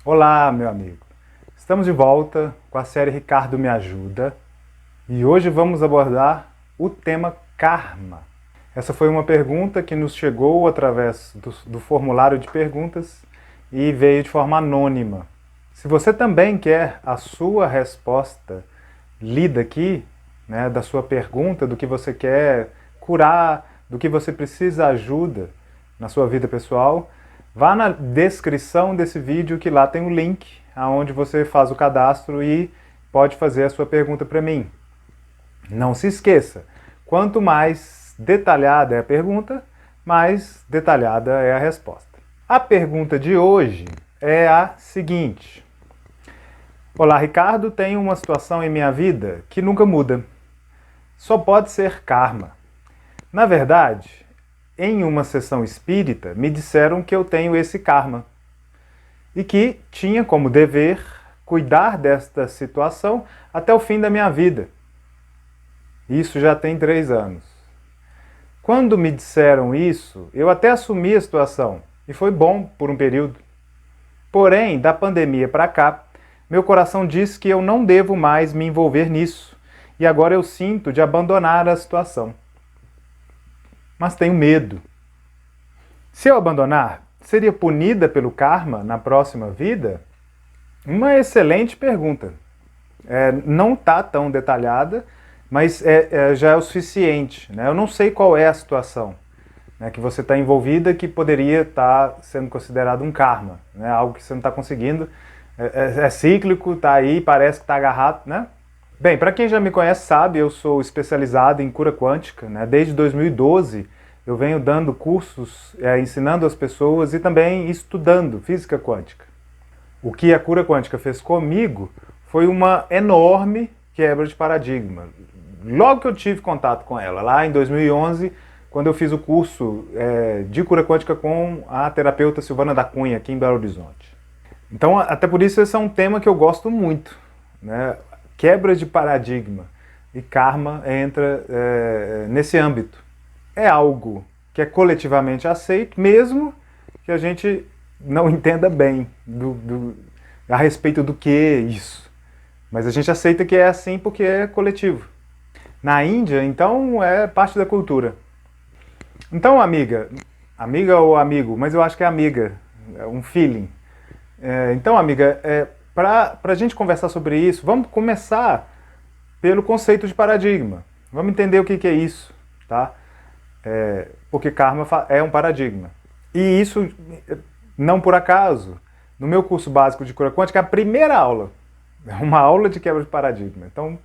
Olá, meu amigo. Estamos de volta com a série Ricardo Me Ajuda e hoje vamos abordar o tema karma. Essa foi uma pergunta que nos chegou através do formulário de perguntas e veio de forma anônima. Se você também quer a sua resposta lida aqui, né, da sua pergunta, do que você quer curar, do que você precisa ajuda na sua vida pessoal, vá na descrição desse vídeo que lá tem um link onde você faz o cadastro e pode fazer a sua pergunta para mim. Não se esqueça, quanto mais detalhada é a pergunta, mais detalhada é a resposta. A pergunta de hoje é a seguinte: Olá, Ricardo, tenho uma situação em minha vida que nunca muda. Só pode ser karma. Na verdade, em uma sessão espírita, me disseram que eu tenho esse karma e que tinha como dever cuidar desta situação até o fim da minha vida. Isso já tem 3 anos. Quando me disseram isso, eu até assumi a situação e foi bom por um período. Porém, da pandemia para cá, meu coração diz que eu não devo mais me envolver nisso e agora eu sinto de abandonar a situação. Mas tenho medo. Se eu abandonar, seria punida pelo karma na próxima vida? Uma excelente pergunta. Não está tão detalhada, mas já é o suficiente, né? Eu não sei qual é a situação, né, que você está envolvida que poderia estar sendo considerado um karma, né? Algo que você não está conseguindo, é cíclico, está aí, parece que está agarrado, né? Bem, para quem já me conhece sabe, eu sou especializado em cura quântica, né? Desde 2012 eu venho dando cursos, ensinando as pessoas e também estudando física quântica. O que a cura quântica fez comigo foi uma enorme quebra de paradigma. Logo que eu tive contato com ela, lá em 2011, quando eu fiz o curso de cura quântica com a terapeuta Silvana da Cunha, aqui em Belo Horizonte. Então, até por isso, esse é um tema que eu gosto muito, né? Quebra de paradigma e karma entra nesse âmbito. É algo que é coletivamente aceito, mesmo que a gente não entenda bem a respeito do que é isso. Mas a gente aceita que é assim porque é coletivo. Na Índia, então, é parte da cultura. Então, amiga ou amigo, mas eu acho que é amiga, é um feeling. Então, amiga, para a gente conversar sobre isso, vamos começar pelo conceito de paradigma. Vamos entender o que é isso, tá? Porque karma é um paradigma. E isso, não por acaso, no meu curso básico de cura quântica, a primeira aula é uma aula de quebra de paradigma. Então,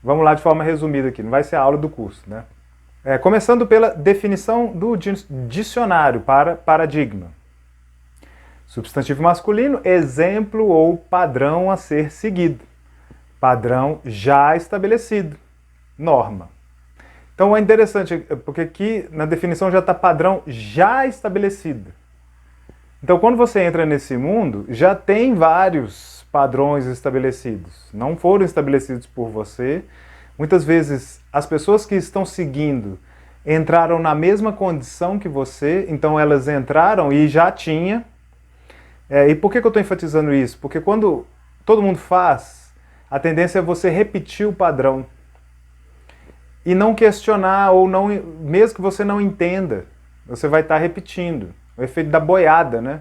vamos lá de forma resumida aqui, não vai ser a aula do curso, né? Começando pela definição do dicionário para paradigma. Substantivo masculino, exemplo ou padrão a ser seguido. Padrão já estabelecido. Norma. Então é interessante, porque aqui na definição já está padrão já estabelecido. Então quando você entra nesse mundo, já tem vários padrões estabelecidos. Não foram estabelecidos por você. Muitas vezes as pessoas que estão seguindo entraram na mesma condição que você, então elas entraram e já tinha. E por que eu estou enfatizando isso? Porque quando todo mundo faz, a tendência é você repetir o padrão. E não questionar, ou não, mesmo que você não entenda, você vai estar repetindo. O efeito da boiada, né?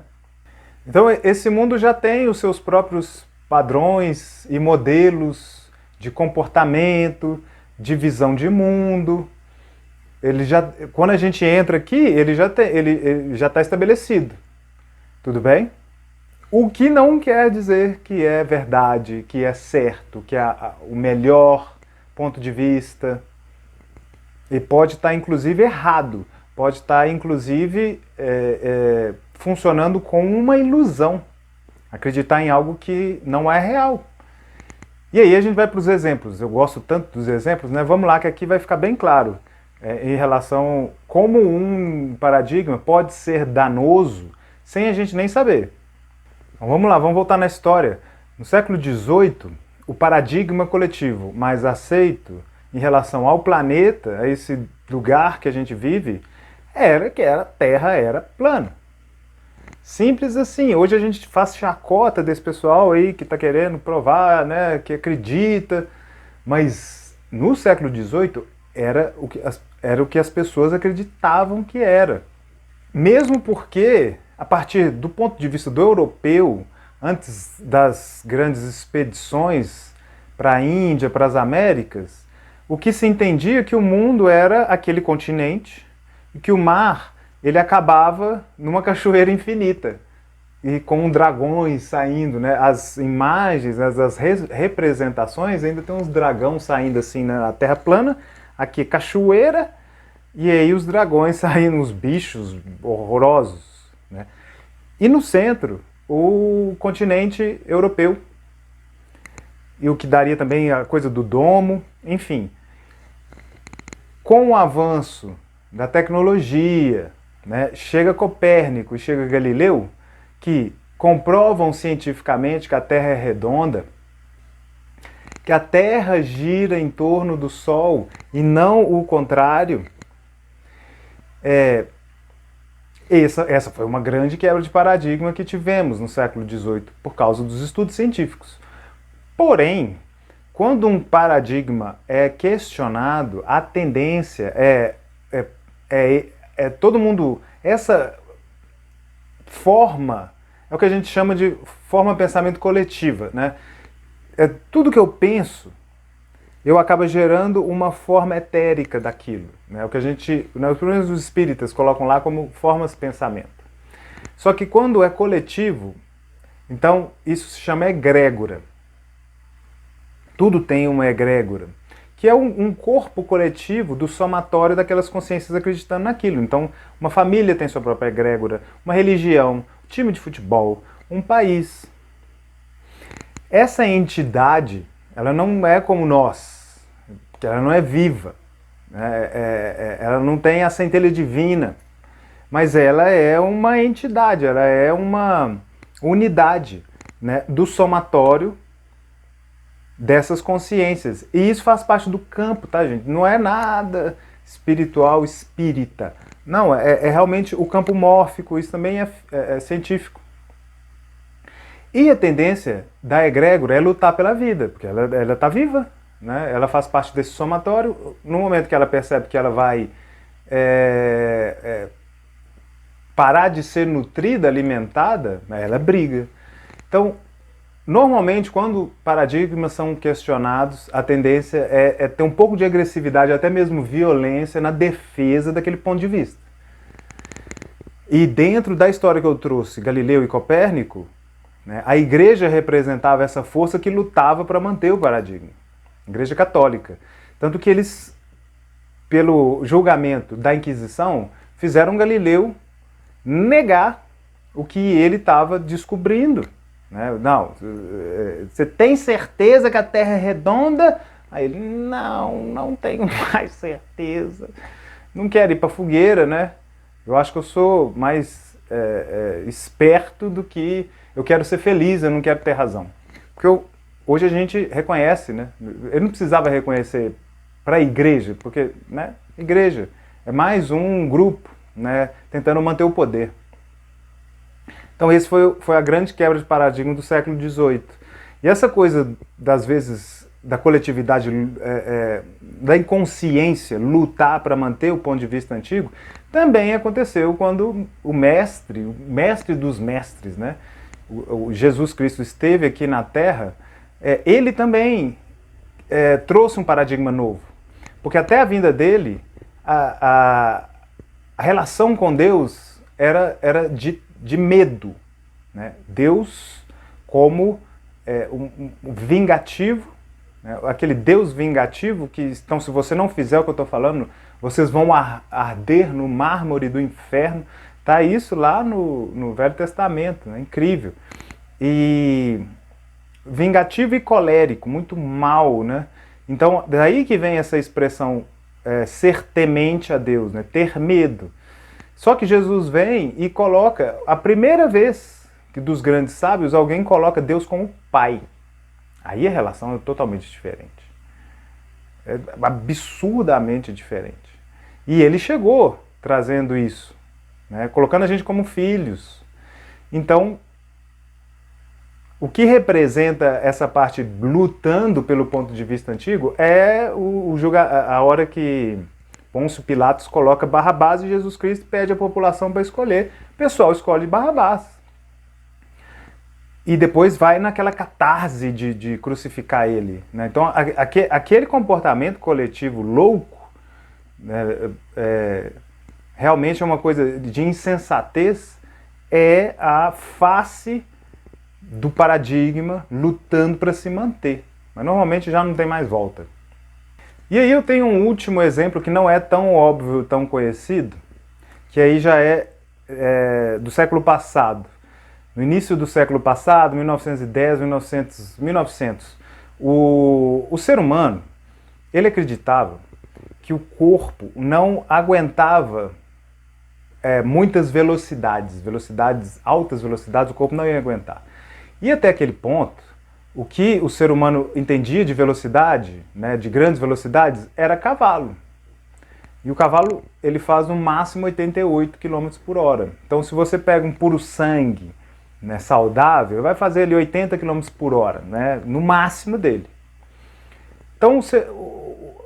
Então esse mundo já tem os seus próprios padrões e modelos de comportamento, de visão de mundo. Quando a gente entra aqui, ele já está estabelecido. Tudo bem? O que não quer dizer que é verdade, que é certo, que é o melhor ponto de vista. E pode estar, inclusive, errado. Pode estar, inclusive, funcionando como uma ilusão. Acreditar em algo que não é real. E aí a gente vai para os exemplos. Eu gosto tanto dos exemplos, né? Vamos lá que aqui vai ficar bem claro em relação a como um paradigma pode ser danoso sem a gente nem saber. Então, vamos lá, vamos voltar na história. No século XVIII, o paradigma coletivo mais aceito em relação ao planeta, a esse lugar que a gente vive, era que a Terra era plana. Simples assim. Hoje a gente faz chacota desse pessoal aí que está querendo provar, né, que acredita, mas no século XVIII era o que as pessoas acreditavam que era. Mesmo porque, a partir do ponto de vista do europeu, antes das grandes expedições para a Índia, para as Américas, o que se entendia é que o mundo era aquele continente e que o mar ele acabava numa cachoeira infinita e com dragões saindo, né? As imagens, as representações ainda tem uns dragões saindo assim na terra plana, aqui cachoeira, e aí os dragões saindo, os bichos horrorosos, né? E no centro, o continente europeu, e o que daria também a coisa do domo, enfim. Com o avanço da tecnologia, né, chega Copérnico e chega Galileu, que comprovam cientificamente que a Terra é redonda, que a Terra gira em torno do Sol e não o contrário. Essa foi uma grande quebra de paradigma que tivemos no século XVIII por causa dos estudos científicos. Porém, quando um paradigma é questionado, a tendência é todo mundo... Essa forma é o que a gente chama de forma de pensamento coletiva, né? Tudo que eu penso, eu acabo gerando uma forma etérica daquilo, né? O que a gente, né, pelo menos os espíritas colocam lá como formas de pensamento. Só que quando é coletivo, então isso se chama egrégora. Tudo tem uma egrégora, que é um corpo coletivo do somatório daquelas consciências acreditando naquilo. Então, uma família tem sua própria egrégora, uma religião, um time de futebol, um país. Essa entidade, ela não é como nós, porque ela não é viva, né? Ela não tem a centelha divina, mas ela é uma entidade, ela é uma unidade, né, do somatório dessas consciências. E isso faz parte do campo, tá, gente? Não é nada espírita. Não, é realmente o campo mórfico, isso também é científico. E a tendência da egrégora é lutar pela vida, porque ela está viva, né? Ela faz parte desse somatório. No momento que ela percebe que ela vai parar de ser nutrida, alimentada, ela briga. Então, normalmente, quando paradigmas são questionados, a tendência é ter um pouco de agressividade, até mesmo violência, na defesa daquele ponto de vista. E dentro da história que eu trouxe, Galileu e Copérnico, né, a igreja representava essa força que lutava para manter o paradigma. A igreja católica. Tanto que eles, pelo julgamento da Inquisição, fizeram Galileu negar o que ele estava descobrindo. Não, você tem certeza que a Terra é redonda? Aí ele, não tenho mais certeza. Não quero ir para a fogueira, né? Eu acho que eu sou mais esperto do que... Eu quero ser feliz, eu não quero ter razão. Porque hoje a gente reconhece, né? Eu não precisava reconhecer para a igreja, porque, né, igreja é mais um grupo, né, tentando manter o poder. Então esse foi a grande quebra de paradigma do século XVIII. E essa coisa, das vezes, da coletividade, da inconsciência, lutar para manter o ponto de vista antigo, também aconteceu quando o mestre dos mestres, né, o Jesus Cristo esteve aqui na Terra, ele também trouxe um paradigma novo. Porque até a vinda dele, a relação com Deus era de medo, né? Deus como um vingativo, né? Aquele Deus vingativo que, então, se você não fizer o que eu estou falando, vocês vão arder no mármore do inferno. Tá isso lá no Velho Testamento, né? Incrível. E vingativo e colérico, muito mal, né? Então, daí que vem essa expressão ser temente a Deus, né? Ter medo. Só que Jesus vem e coloca, a primeira vez que dos grandes sábios, alguém coloca Deus como pai. Aí a relação é totalmente diferente. É absurdamente diferente. E ele chegou trazendo isso, né, colocando a gente como filhos. Então, o que representa essa parte lutando pelo ponto de vista antigo é a hora que Pôncio Pilatos coloca Barrabás e Jesus Cristo pede à população para escolher. O pessoal escolhe Barrabás. E depois vai naquela catarse de crucificar ele. Né? Então, aquele comportamento coletivo louco, né, realmente é uma coisa de insensatez, é a face do paradigma lutando para se manter. Mas normalmente já não tem mais volta. E aí eu tenho um último exemplo que não é tão óbvio, tão conhecido, que aí já é do século passado. No início do século passado, 1910, 1900, o ser humano, ele acreditava que o corpo não aguentava muitas velocidades, altas velocidades, o corpo não ia aguentar. E até aquele ponto, o que o ser humano entendia de velocidade, né, de grandes velocidades, era cavalo. E o cavalo ele faz no máximo 88 km por hora. Então se você pega um puro sangue, né, saudável, vai fazer ali 80 km por hora, né, no máximo dele. Então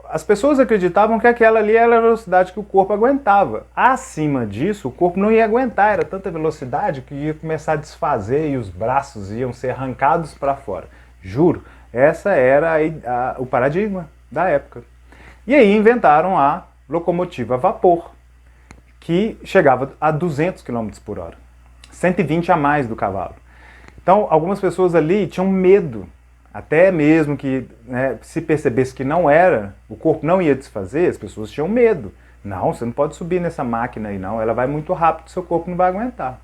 as pessoas acreditavam que aquela ali era a velocidade que o corpo aguentava. Acima disso, o corpo não ia aguentar, era tanta velocidade que ia começar a desfazer e os braços iam ser arrancados para fora. Juro, essa era o paradigma da época. E aí inventaram a locomotiva a vapor, que chegava a 200 km por hora, 120 a mais do cavalo. Então, algumas pessoas ali tinham medo, até mesmo que, né, se percebesse que não era, o corpo não ia desfazer, as pessoas tinham medo. Não, você não pode subir nessa máquina aí não, ela vai muito rápido, seu corpo não vai aguentar.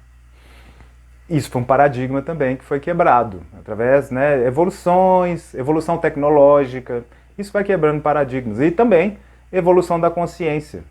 Isso foi um paradigma também que foi quebrado, através, né, evolução tecnológica, isso vai quebrando paradigmas. E também evolução da consciência.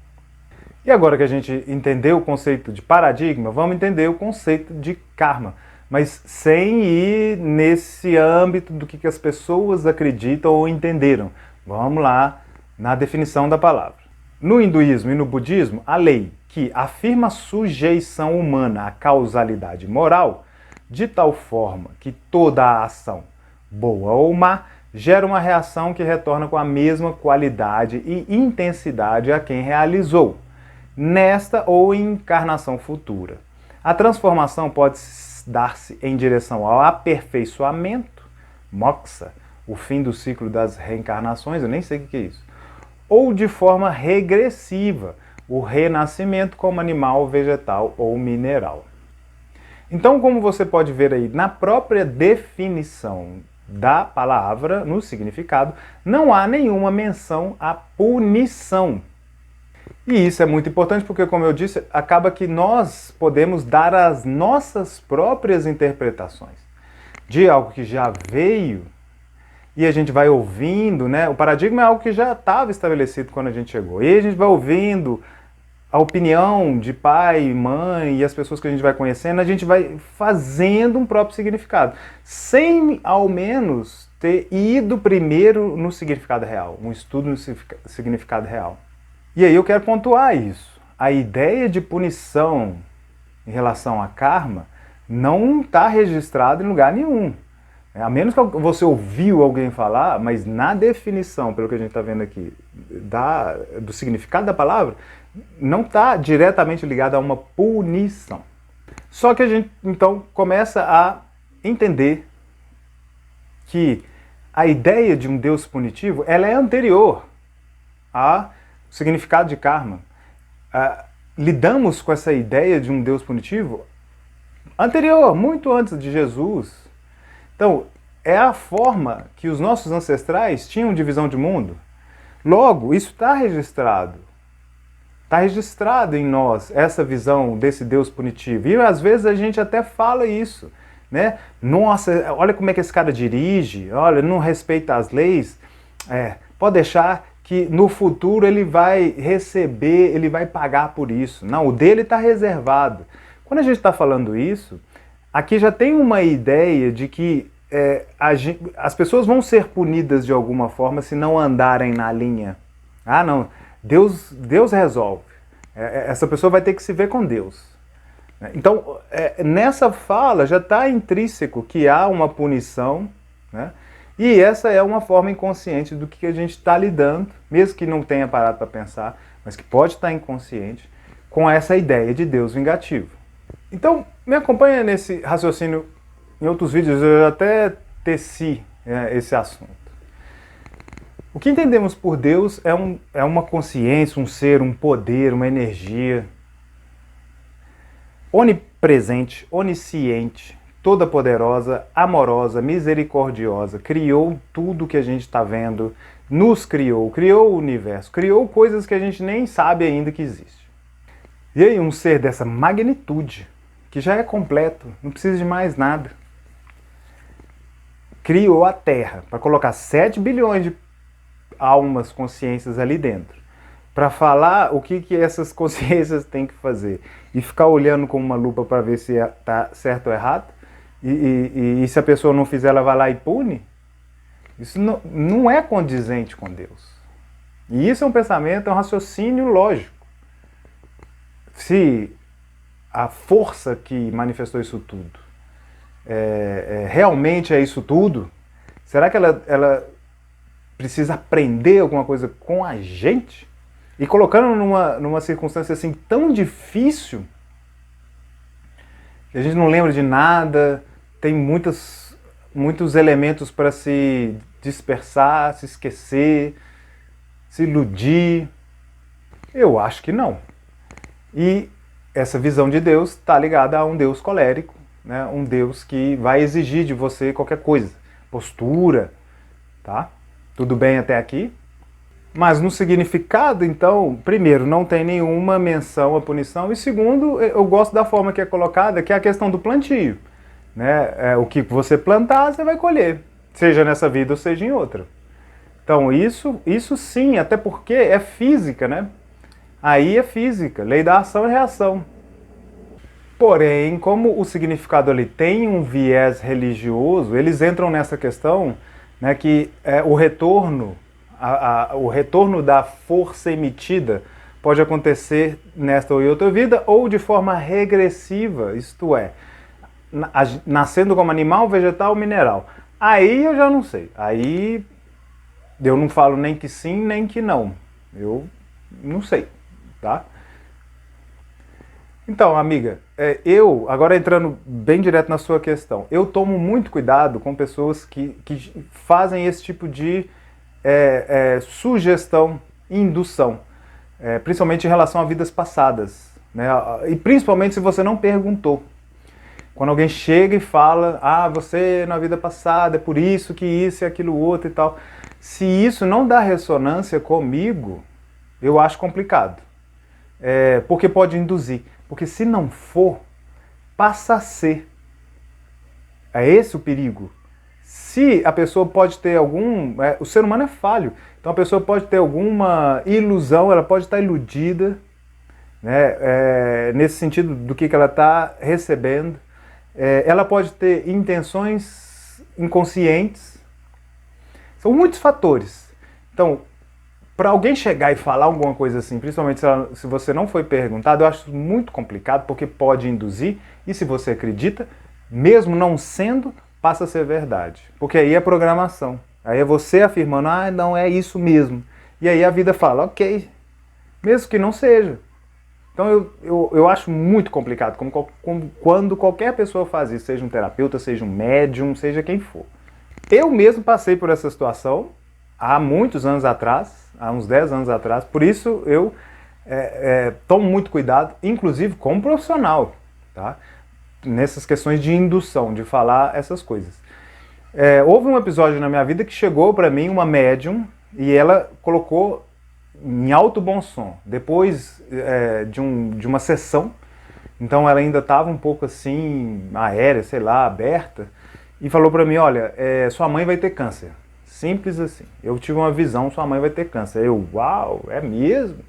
E agora que a gente entendeu o conceito de paradigma, vamos entender o conceito de karma. Mas sem ir nesse âmbito do que as pessoas acreditam ou entenderam. Vamos lá na definição da palavra. No hinduísmo e no budismo, a lei que afirma a sujeição humana à causalidade moral, de tal forma que toda a ação, boa ou má, gera uma reação que retorna com a mesma qualidade e intensidade a quem realizou, nesta ou em encarnação futura. A transformação pode dar-se em direção ao aperfeiçoamento, moksha, o fim do ciclo das reencarnações, eu nem sei o que é isso, ou de forma regressiva, o renascimento como animal, vegetal ou mineral. Então, como você pode ver aí, na própria definição da palavra, no significado, não há nenhuma menção à punição. E isso é muito importante porque, como eu disse, acaba que nós podemos dar as nossas próprias interpretações de algo que já veio e a gente vai ouvindo, né? O paradigma é algo que já estava estabelecido quando a gente chegou. E a gente vai ouvindo a opinião de pai, mãe e as pessoas que a gente vai conhecendo, a gente vai fazendo um próprio significado, sem ao menos ter ido primeiro no significado real, um estudo no significado real. E aí eu quero pontuar isso. A ideia de punição em relação a karma não está registrada em lugar nenhum. A menos que você ouviu alguém falar, mas na definição, pelo que a gente está vendo aqui, do significado da palavra, não está diretamente ligado a uma punição. Só que a gente, então, começa a entender que a ideia de um Deus punitivo, ela é anterior ao significado de karma. Lidamos com essa ideia de um Deus punitivo anterior, muito antes de Jesus. Então, é a forma que os nossos ancestrais tinham de visão de mundo. Logo, isso está registrado. Está registrado em nós essa visão desse Deus punitivo. E às vezes a gente até fala isso, né? Nossa, olha como é que esse cara dirige, olha, não respeita as leis. Pode deixar que no futuro ele vai receber, ele vai pagar por isso. Não, o dele está reservado. Quando a gente está falando isso, aqui já tem uma ideia de que as pessoas vão ser punidas de alguma forma se não andarem na linha. Não, Deus resolve. Essa pessoa vai ter que se ver com Deus. Então, nessa fala já está intrínseco que há uma punição, né? E essa é uma forma inconsciente do que a gente está lidando, mesmo que não tenha parado para pensar, mas que pode estar inconsciente, com essa ideia de Deus vingativo. Então, me acompanha nesse raciocínio. Em outros vídeos eu até teci esse assunto. O que entendemos por Deus é uma consciência, um ser, um poder, uma energia onipresente, onisciente, toda poderosa, amorosa, misericordiosa, criou tudo que a gente está vendo, nos criou, criou o universo, criou coisas que a gente nem sabe ainda que existe. E aí um ser dessa magnitude, que já é completo, não precisa de mais nada, criou a Terra para colocar 7 bilhões de almas, consciências ali dentro, para falar o que essas consciências têm que fazer e ficar olhando com uma lupa para ver se está certo ou errado, e se a pessoa não fizer, ela vai lá e pune, isso não é condizente com Deus. E isso é um pensamento, é um raciocínio lógico. Se a força que manifestou isso tudo realmente é isso tudo, será que ela precisa aprender alguma coisa com a gente? E colocando numa circunstância assim tão difícil, que a gente não lembra de nada, tem muitos elementos para se dispersar, se esquecer, se iludir. Eu acho que não. E essa visão de Deus está ligada a um Deus colérico, né? Um Deus que vai exigir de você qualquer coisa, postura, tá? Tudo bem até aqui? Mas no significado, então, primeiro, não tem nenhuma menção à punição, e segundo, eu gosto da forma que é colocada, que é a questão do plantio. Né? O que você plantar, você vai colher, seja nessa vida ou seja em outra. Então isso sim, até porque é física, né? Aí é física, lei da ação e reação. Porém, como o significado ali tem um viés religioso, eles entram nessa questão, né, que o retorno da força emitida pode acontecer nesta ou em outra vida, ou de forma regressiva, isto é, nascendo como animal, vegetal, mineral. Aí eu já não sei. Aí eu não falo nem que sim, nem que não. Eu não sei, tá? Então, amiga, agora entrando bem direto na sua questão, eu tomo muito cuidado com pessoas que fazem esse tipo de sugestão, indução, principalmente em relação a vidas passadas, né? E principalmente se você não perguntou. Quando alguém chega e fala, você na vida passada, é por isso que isso e aquilo outro e tal. Se isso não dá ressonância comigo, eu acho complicado. Porque pode induzir. Porque se não for, passa a ser. É esse o perigo. Se a pessoa pode ter o ser humano é falho, então a pessoa pode ter alguma ilusão, ela pode estar iludida, né, nesse sentido do que ela está recebendo. Ela pode ter intenções inconscientes. São muitos fatores. Então, para alguém chegar e falar alguma coisa assim, principalmente se você não foi perguntado, eu acho muito complicado, porque pode induzir, e se você acredita, mesmo não sendo, passa a ser verdade. Porque aí é programação. Aí é você afirmando, não é isso mesmo. E aí a vida fala, ok, mesmo que não seja. Então eu acho muito complicado quando qualquer pessoa faz isso, seja um terapeuta, seja um médium, seja quem for. Eu mesmo passei por essa situação há muitos anos atrás, há uns 10 anos atrás, por isso eu tomo muito cuidado, inclusive como profissional, tá? Nessas questões de indução, de falar essas coisas. Houve um episódio na minha vida que chegou para mim uma médium e ela colocou em alto bom som, depois de uma sessão, então ela ainda estava um pouco assim, aérea, sei lá, aberta, e falou para mim, olha, sua mãe vai ter câncer. Simples assim. Eu tive uma visão, sua mãe vai ter câncer. Eu, uau, é mesmo?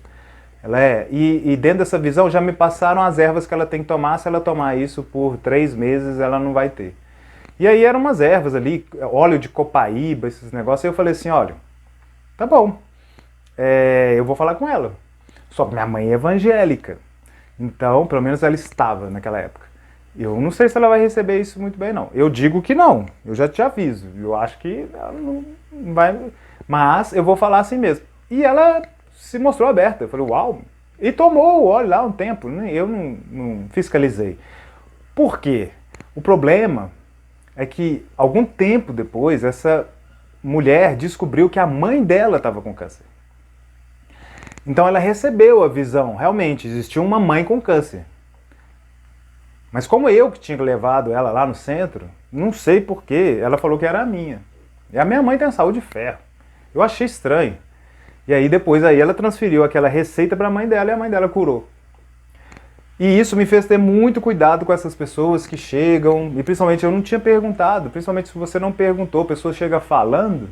Ela e dentro dessa visão já me passaram as ervas que ela tem que tomar, se ela tomar isso por 3 meses, ela não vai ter. E aí eram umas ervas ali, óleo de copaíba, esses negócios, e eu falei assim, olha, tá bom, eu vou falar com ela. Só que minha mãe é evangélica. Então, pelo menos ela estava naquela época. Eu não sei se ela vai receber isso muito bem, não. Eu digo que não. Eu já te aviso. Eu acho que ela não vai... Mas eu vou falar assim mesmo. E ela se mostrou aberta. Eu falei, uau. E tomou o óleo lá um tempo. Eu não fiscalizei. Por quê? O problema é que, algum tempo depois, essa mulher descobriu que a mãe dela estava com câncer. Então ela recebeu a visão. Realmente, existia uma mãe com câncer. Mas como eu que tinha levado ela lá no centro, não sei porquê, ela falou que era a minha. E a minha mãe tem saúde de ferro. Eu achei estranho. E aí depois ela transferiu aquela receita para a mãe dela e a mãe dela curou. E isso me fez ter muito cuidado com essas pessoas que chegam, e principalmente eu não tinha perguntado, principalmente se você não perguntou, a pessoa chega falando.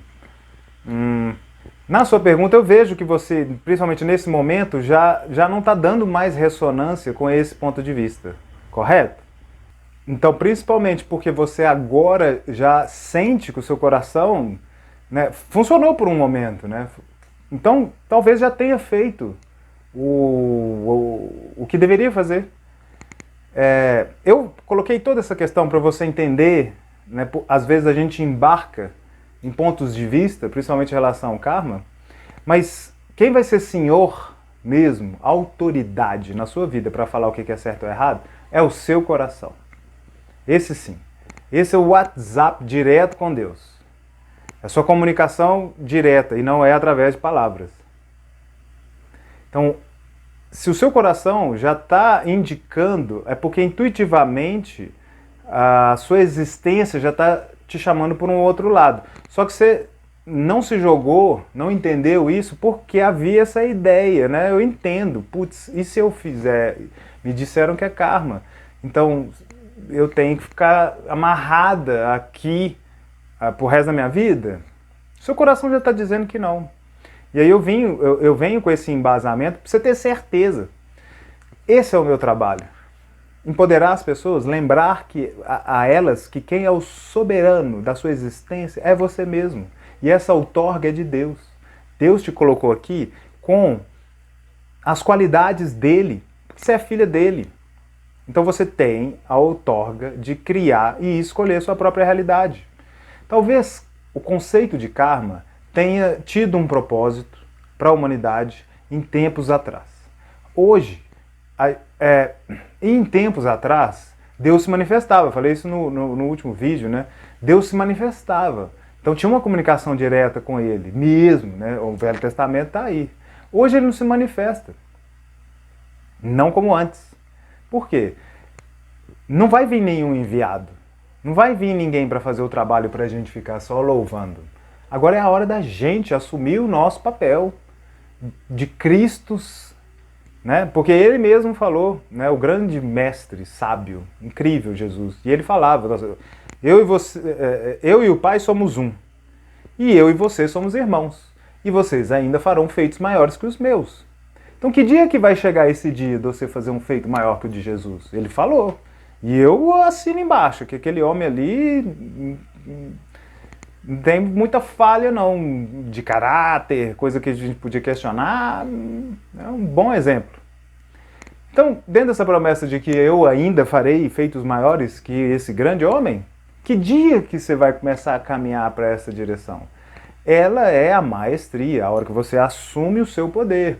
Na sua pergunta eu vejo que você, principalmente nesse momento, já não está dando mais ressonância com esse ponto de vista. Correto? Então, principalmente porque você agora já sente que o seu coração, né, funcionou por um momento, né? Então, talvez já tenha feito o que deveria fazer. Eu coloquei toda essa questão para você entender, né, às vezes a gente embarca em pontos de vista, principalmente em relação ao karma, mas quem vai ser senhor mesmo, autoridade na sua vida para falar o que é certo ou errado, é o seu coração. Esse sim. Esse é o WhatsApp direto com Deus. É a sua comunicação direta e não é através de palavras. Então, se o seu coração já está indicando, é porque intuitivamente a sua existência já está te chamando por um outro lado. Só que você não se jogou, não entendeu isso porque havia essa ideia, né? Eu entendo, putz, e se eu fizer? Me disseram que é karma. Então, eu tenho que ficar amarrada aqui pro resto da minha vida? Seu coração já está dizendo que não. E aí eu venho com esse embasamento para você ter certeza. Esse é o meu trabalho. Empoderar as pessoas, lembrar a elas que quem é o soberano da sua existência é você mesmo. E essa outorga é de Deus. Deus te colocou aqui com as qualidades dele, porque você é filha dele. Então você tem a outorga de criar e escolher a sua própria realidade. Talvez o conceito de karma tenha tido um propósito para a humanidade em tempos atrás. Hoje, em tempos atrás, Deus se manifestava. Eu falei isso no último vídeo, né? Deus se manifestava. Então tinha uma comunicação direta com ele, mesmo, né? O Velho Testamento está aí. Hoje ele não se manifesta. Não como antes. Por quê? Não vai vir nenhum enviado. Não vai vir ninguém para fazer o trabalho para a gente ficar só louvando. Agora é a hora da gente assumir o nosso papel de Cristos, né? Porque ele mesmo falou, né? O grande mestre, sábio, incrível Jesus. E ele falava, eu e o Pai somos um. E eu e você somos irmãos. E vocês ainda farão feitos maiores que os meus. Então que dia que vai chegar esse dia de você fazer um feito maior que o de Jesus? Ele falou. E eu assino embaixo, que aquele homem ali não tem muita falha não, de caráter, coisa que a gente podia questionar, é um bom exemplo. Então, dentro dessa promessa de que eu ainda farei feitos maiores que esse grande homem, que dia que você vai começar a caminhar para essa direção? Ela é a maestria, a hora que você assume o seu poder,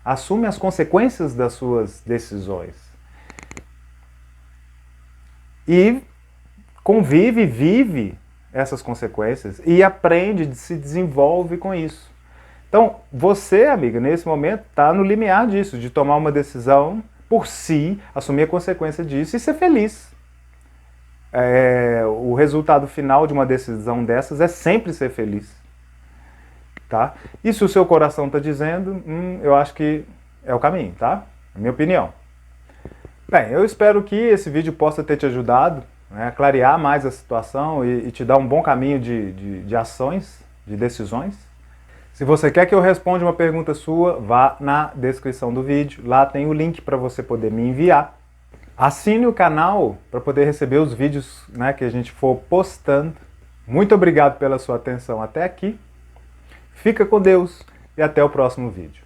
assume as consequências das suas decisões. E convive, vive essas consequências e aprende, se desenvolve com isso. Então, você, amiga, nesse momento está no limiar disso, de tomar uma decisão por si, assumir a consequência disso e ser feliz. O resultado final de uma decisão dessas é sempre ser feliz. Tá? E se o seu coração está dizendo, eu acho que é o caminho, tá? É a minha opinião. Bem, eu espero que esse vídeo possa ter te ajudado, né, a clarear mais a situação e te dar um bom caminho de ações, de decisões. Se você quer que eu responda uma pergunta sua, vá na descrição do vídeo, lá tem o link para você poder me enviar. Assine o canal para poder receber os vídeos, né, que a gente for postando. Muito obrigado pela sua atenção até aqui. Fica com Deus e até o próximo vídeo.